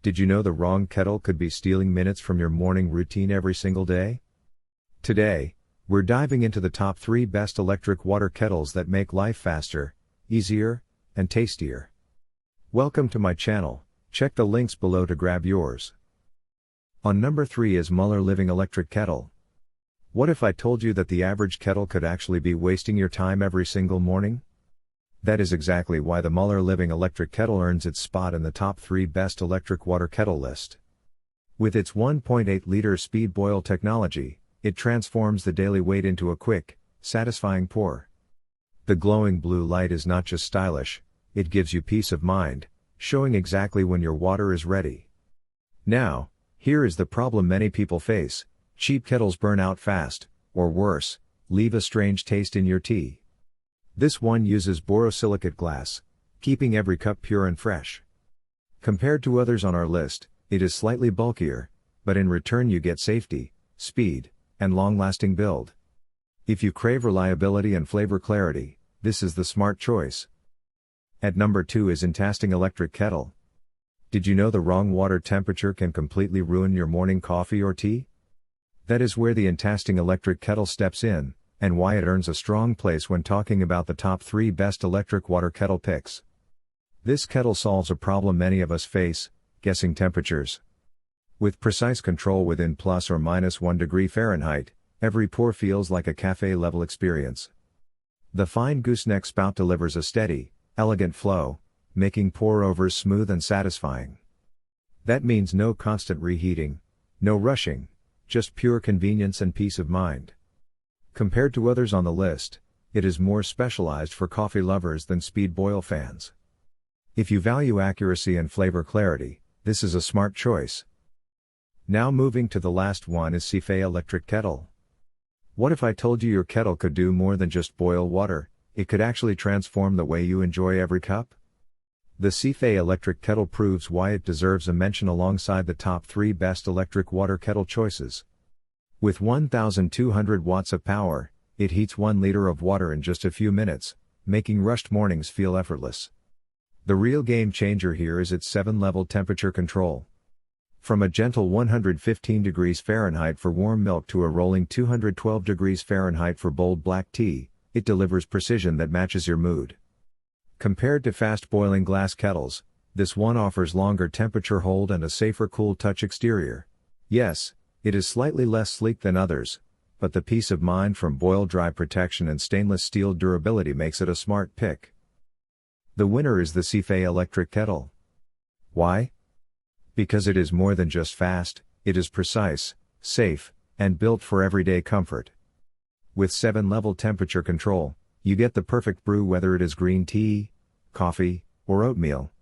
Did you know the wrong kettle could be stealing minutes from your morning routine every single day? Today, we're diving into the top 3 best electric water kettles that make life faster, easier, and tastier. Welcome to my channel. Check the links below to grab yours. On number 3 is Mueller Living Electric Kettle. What if I told you that the average kettle could actually be wasting your time every single morning? That is exactly why the Mueller Living Electric Kettle earns its spot in the top 3 best electric water kettle list. With its 1.8-liter SpeedBoil technology, it transforms the daily wait into a quick, satisfying pour. The glowing blue light is not just stylish, it gives you peace of mind, showing exactly when your water is ready. Now, here is the problem many people face: cheap kettles burn out fast, or worse, leave a strange taste in your tea. This one uses borosilicate glass, keeping every cup pure and fresh. Compared to others on our list, it is slightly bulkier, but in return you get safety, speed, and long-lasting build. If you crave reliability and flavor clarity, this is the smart choice. At number 2 is Intasting Electric Kettle. Did you know the wrong water temperature can completely ruin your morning coffee or tea? That is where the Intasting Electric Kettle steps in, and why it earns a strong place when talking about the top 3 best electric water kettle picks. This kettle solves a problem many of us face: guessing temperatures. With precise control within plus or minus 1 degree Fahrenheit, every pour feels like a cafe-level experience. The fine gooseneck spout delivers a steady, elegant flow, making pour-overs smooth and satisfying. That means no constant reheating, no rushing, just pure convenience and peace of mind. Compared to others on the list, it is more specialized for coffee lovers than SpeedBoil fans. If you value accuracy and flavor clarity, this is a smart choice. Now moving to the last one is SSYFEI Electric Kettle. What if I told you your kettle could do more than just boil water? It could actually transform the way you enjoy every cup? The SSYFEI Electric Kettle proves why it deserves a mention alongside the top 3 best electric water kettle choices. With 1,200 watts of power, it heats 1 liter of water in just a few minutes, making rushed mornings feel effortless. The real game changer here is its 7-level temperature control. From a gentle 115 degrees Fahrenheit for warm milk to a rolling 212 degrees Fahrenheit for bold black tea, it delivers precision that matches your mood. Compared to fast-boiling glass kettles, this one offers longer temperature hold and a safer cool touch exterior. Yes, it is slightly less sleek than others, but the peace of mind from boil-dry protection and stainless steel durability makes it a smart pick. The winner is the SSYFEI Electric Kettle. Why? Because it is more than just fast, it is precise, safe, and built for everyday comfort. With 7-level temperature control, you get the perfect brew whether it is green tea, coffee, or oatmeal.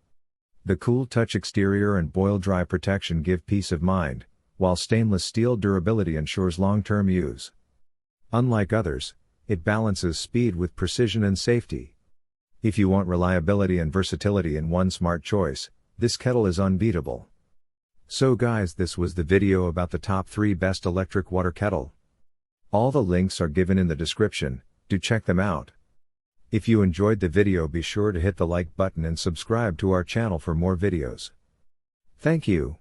The cool touch exterior and boil-dry protection give peace of mind, while stainless steel durability ensures long-term use. Unlike others, it balances speed with precision and safety. If you want reliability and versatility in one smart choice, this kettle is unbeatable. So guys, this was the video about the top 3 best electric water kettle. All the links are given in the description, do check them out. If you enjoyed the video, be sure to hit the like button and subscribe to our channel for more videos. Thank you.